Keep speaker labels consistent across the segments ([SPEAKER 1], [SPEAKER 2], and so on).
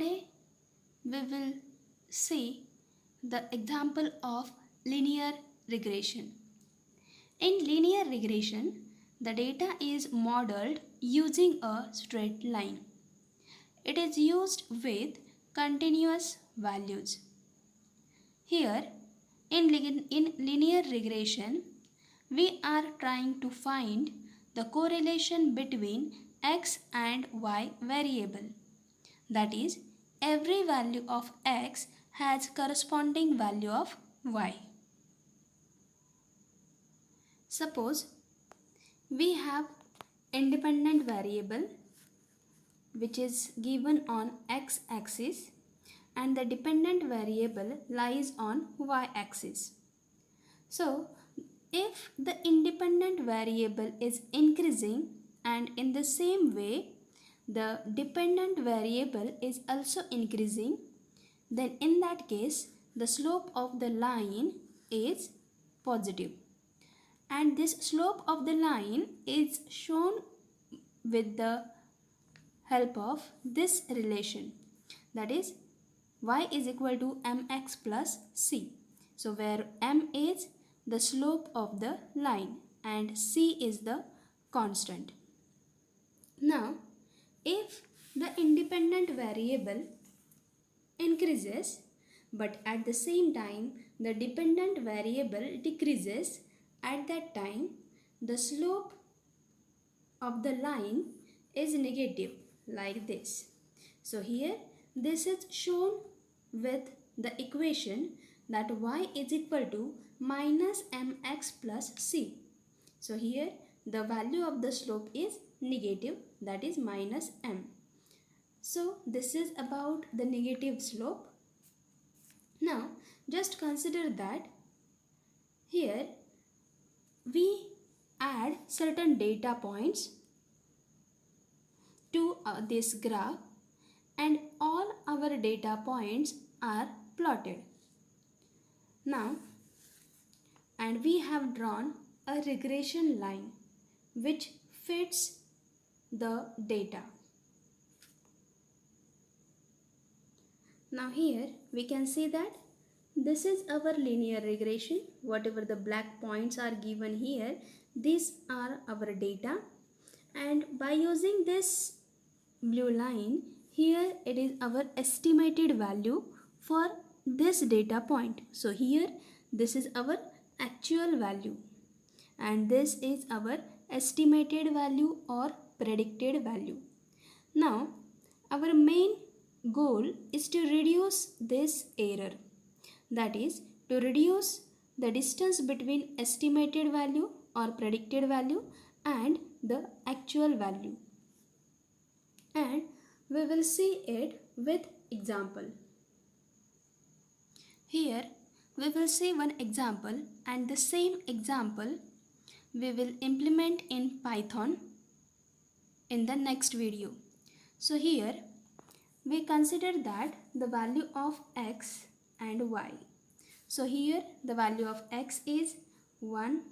[SPEAKER 1] Today we will see the example of linear regression. In linear regression, the data is modeled using a straight line. It is used with continuous values. Here, in linear regression, we are trying to find the correlation between x and y variable. That is, every value of x has corresponding value of y. Suppose we have independent variable which is given on x-axis and the dependent variable lies on y-axis. So, if the independent variable is increasing and in the same way the dependent variable is also increasing, then in that case the slope of the line is positive. And this slope of the line is shown with the help of this relation, that is y is equal to mx plus c. So where m is the slope of the line and c is the constant. Now if the independent variable increases but at the same time the dependent variable decreases, at that time the slope of the line is negative like this. So here this is shown with the equation that y is equal to minus mx plus c. So here the value of the slope is negative, that is minus m. So this is about the negative slope. Now just consider that here we add certain data points to this graph and all our data points are plotted. Now, and we have drawn a regression line which fits the data. Now here we can see that this is our linear regression. Whatever the black points are given here, these are our data, and by using this blue line here, it is our estimated value for this data point. So here this is our actual value and this is our estimated value or predicted value. Now our main goal is to reduce this error, that is to reduce the distance between estimated value or predicted value and the actual value, and we will see it with example. Here we will see one example, and the same example we will implement in Python in the next video. So here we consider that the value of x and y. So here the value of x is 1,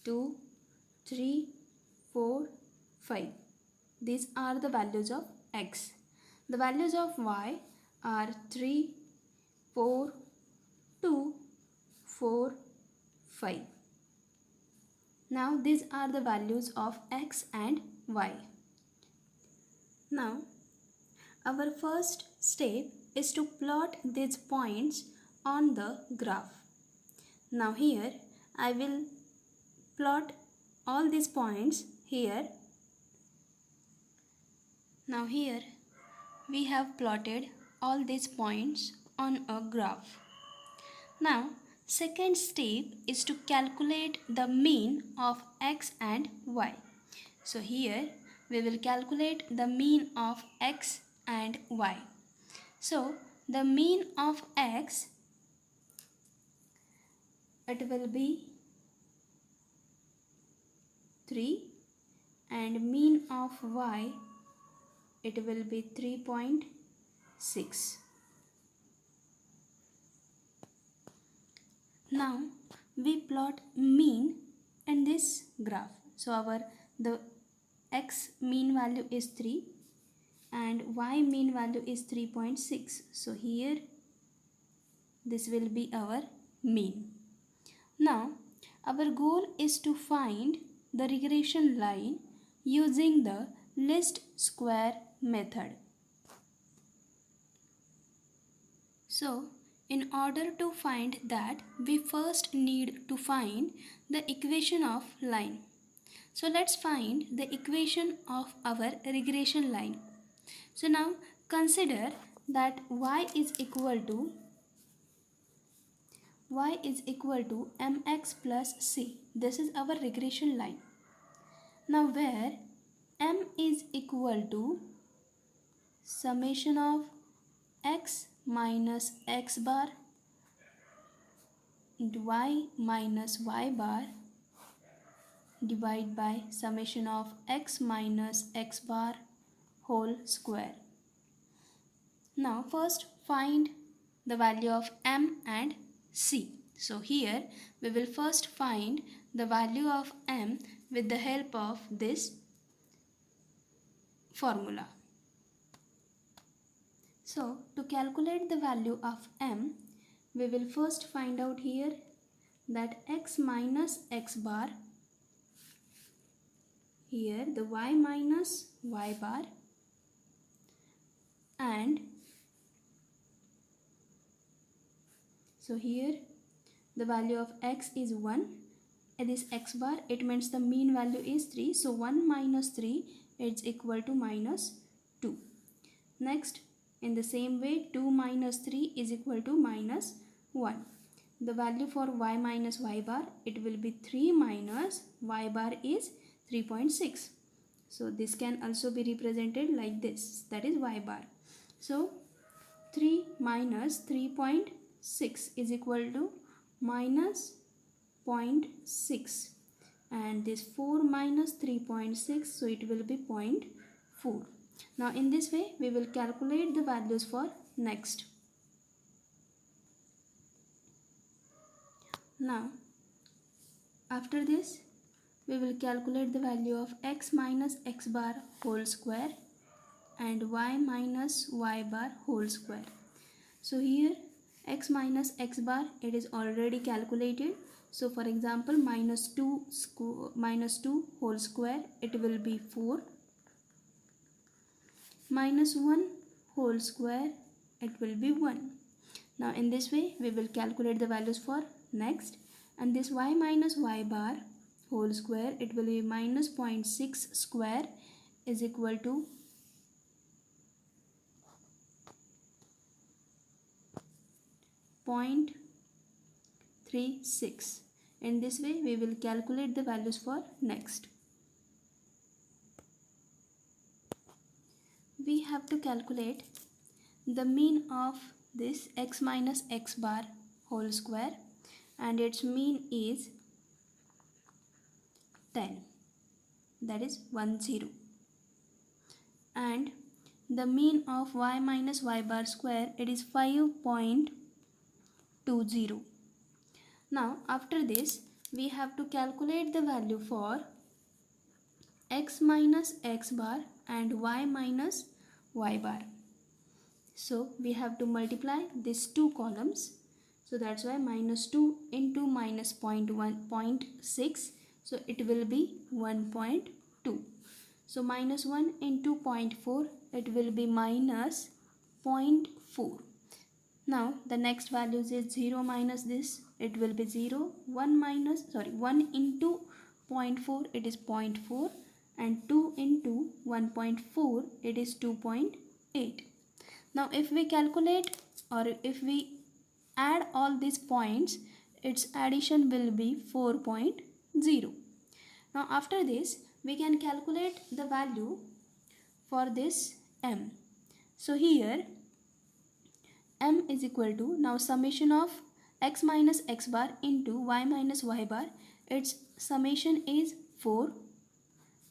[SPEAKER 1] 2, 3, 4, 5. These are the values of x. The values of y are 3, 4, 2, 4, 5. Now these are the values of x and y. Now our first step is to plot these points on the graph. Now here I will plot all these points here. Now here we have plotted all these points on a graph. Now second step is to calculate the mean of x and y. So here we will calculate the mean of x and y. So the mean of x, it will be 3 and mean of y, it will be 3.6. Now we plot mean in this graph. So the x mean value is 3 and y mean value is 3.6. So here this will be our mean. Now our goal is to find the regression line using the least square method. So in order to find that, we first need to find the equation of line. So let's find the equation of our regression line. So now consider that y is equal to mx plus c. This is our regression line. Now where m is equal to summation of x minus x bar into y minus y bar divided by summation of x minus x bar whole square. Now first find the value of m and c. So here we will first find the value of m with the help of this formula. So to calculate the value of m, we will first find out here that x minus x bar, here the y minus y bar, and so here the value of x is 1, and this x bar, it means the mean value is 3, so 1 minus 3 is equal to minus 2. Next, in the same way, 2 minus 3 is equal to minus 1. The value for y minus y bar, it will be 3 minus y bar is 3.6. So this can also be represented like this, that is y bar. So 3 minus 3.6 is equal to minus 0.6, and this 4 minus 3.6, so it will be 0.4. Now in this way we will calculate the values for next. Now after this we will calculate the value of x minus x bar whole square and y minus y bar whole square. So here x minus x bar, it is already calculated. So for example, minus 2 whole square, it will be 4. Minus 1 whole square, it will be 1. Now in this way we will calculate the values for next, and this y minus y bar whole square, it will be minus 0.6 square is equal to 0.36. In this way we will calculate the values for next. We have to calculate the mean of this x minus x bar whole square, and its mean is 10, that is 10. And the mean of y minus y bar square, it is 5.20. Now after this we have to calculate the value for x minus x bar and y minus y bar. So we have to multiply these two columns. So that's why minus 2 into minus 0.6. So it will be 1.2. So minus 1 into 0.4, it will be minus 0.4. Now the next values is 0 minus this, it will be 0. 1 into 0.4, it is 0.4, and 2 into 1.4, it is 2.8. Now if we calculate, or if we add all these points, its addition will be 4.0. Now after this we can calculate the value for this m. So here m is equal to, now summation of x minus x bar into y minus y bar, its summation is 4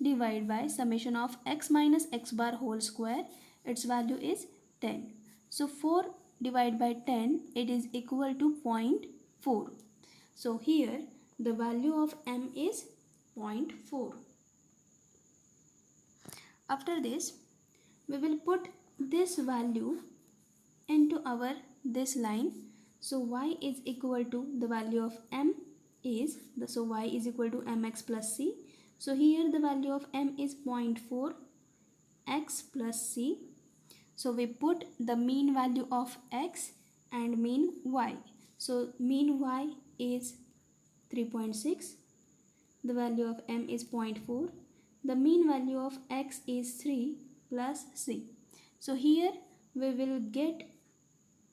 [SPEAKER 1] divided by summation of x minus x bar whole square, its value is 10. So 4 divided by 10, it is equal to 0.4. So here the value of m is 0.4. After this we will put this value into our this line. So y is equal to the value of m is so y is equal to mx plus c. So here the value of m is 0.4 x plus c. So we put the mean value of x and mean y. So mean y is 3.6. The value of m is 0.4. The mean value of x is 3 plus c. So here we will get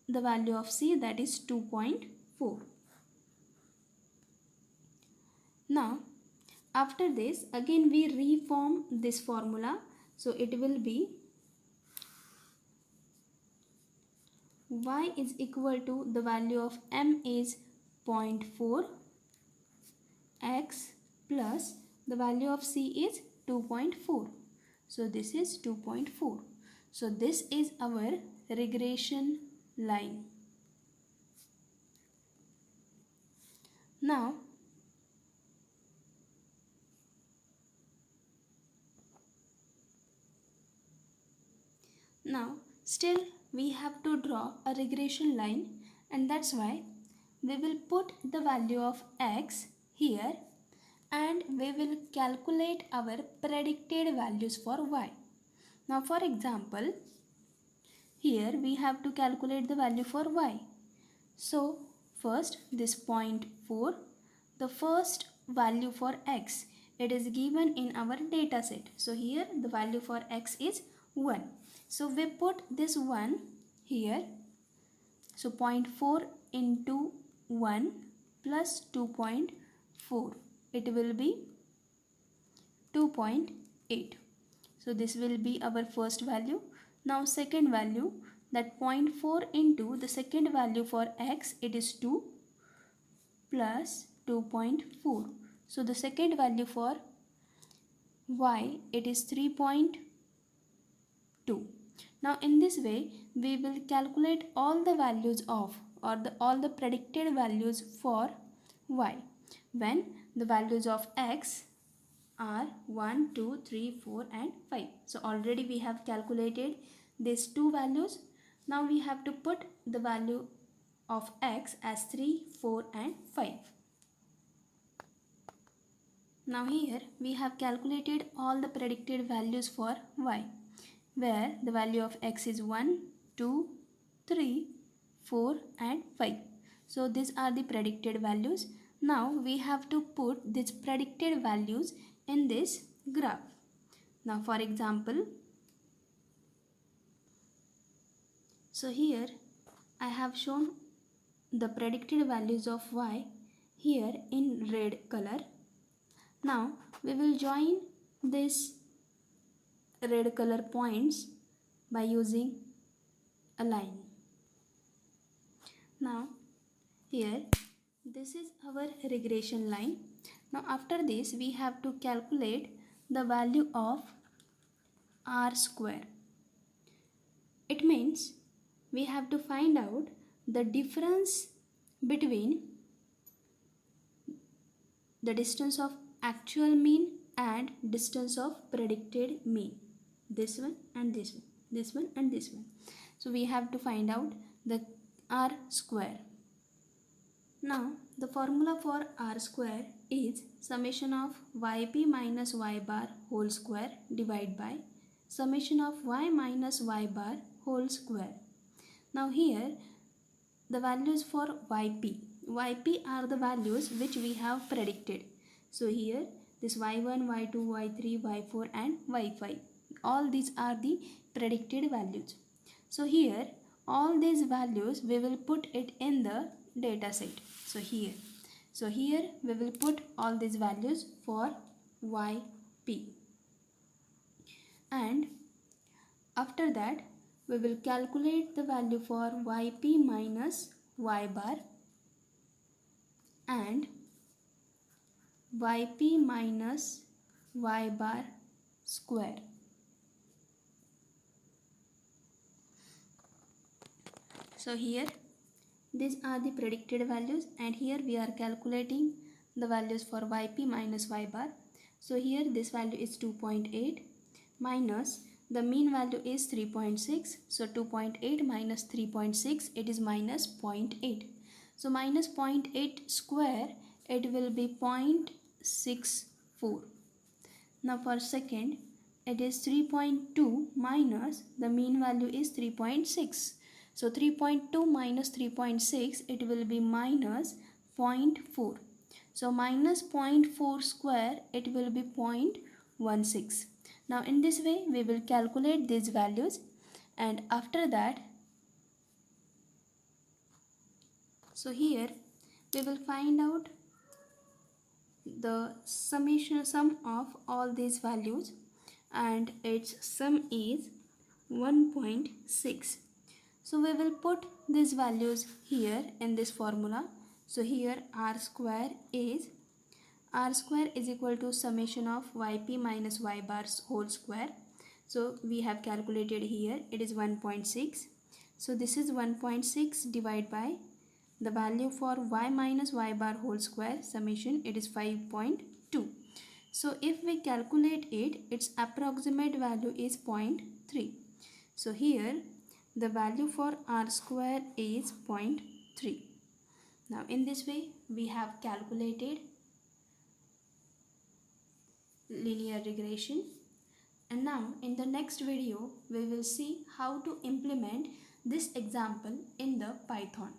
[SPEAKER 1] the value of c, that is 2.4. Now after this again we reform this formula. So it will be y is equal to the value of m is 0.4 x plus the value of c is 2.4. So this is 2.4. So this is our regression line. Now still we have to draw a regression line, and that's why we will put the value of x here and we will calculate our predicted values for y. Now for example, here we have to calculate the value for y. So first this 0.4, the first value for x, it is given in our data set. So here the value for x is 1. So we put this 1 here. So 0.4 into 1 plus 2.4, it will be 2.8. So this will be our first value. Now second value, that 0.4 into the second value for x, it is 2 plus 2.4. So the second value for y, it is 3.2. Now in this way we will calculate all the values of all the predicted values for y when the values of x are 1, 2, 3, 4 and 5. So already we have calculated these two values. Now we have to put the value of x as 3, 4 and 5. Now here we have calculated all the predicted values for y, where the value of x is 1, 2, 3, 4 and 5. So these are the predicted values. Now we have to put these predicted values in this graph. Now for example, so here I have shown the predicted values of y here in red color. Now we will join this red color points by using a line. Now here this is our regression line. Now after this we have to calculate the value of r square. It means we have to find out the difference between the distance of actual mean and distance of predicted mean. This one and this one, this one and this one. So we have to find out the r square. Now the formula for r square is summation of yp minus y bar whole square divided by summation of y minus y bar whole square. Now here the values for yp are the values which we have predicted. So here this y1, y2, y3, y4 and y5, all these are the predicted values. So here all these values we will put it in the data set. So here we will put all these values for yp, and after that we will calculate the value for yp minus y bar and yp minus y bar square. So here these are the predicted values, and here we are calculating the values for yp minus y bar. So here this value is 2.8 minus the mean value is 3.6. So 2.8 minus 3.6, it is minus 0.8. So minus 0.8 square, it will be 0.64. Now for second, it is 3.2 minus the mean value is 3.6. So 3.2 minus 3.6, it will be minus 0.4. So minus 0.4 square, it will be 0.16. Now in this way, we will calculate these values, and after that, so here we will find out the sum of all these values, and its sum is 1.6. So we will put these values here in this formula. So here r square is equal to summation of yp minus y bar whole square. So we have calculated here, it is 1.6. So this is 1.6 divided by the value for y minus y bar whole square summation, it is 5.2. So if we calculate it, its approximate value is 0.3. So here the value for r square is 0.3. Now in this way we have calculated linear regression, and now in the next video we will see how to implement this example in the Python.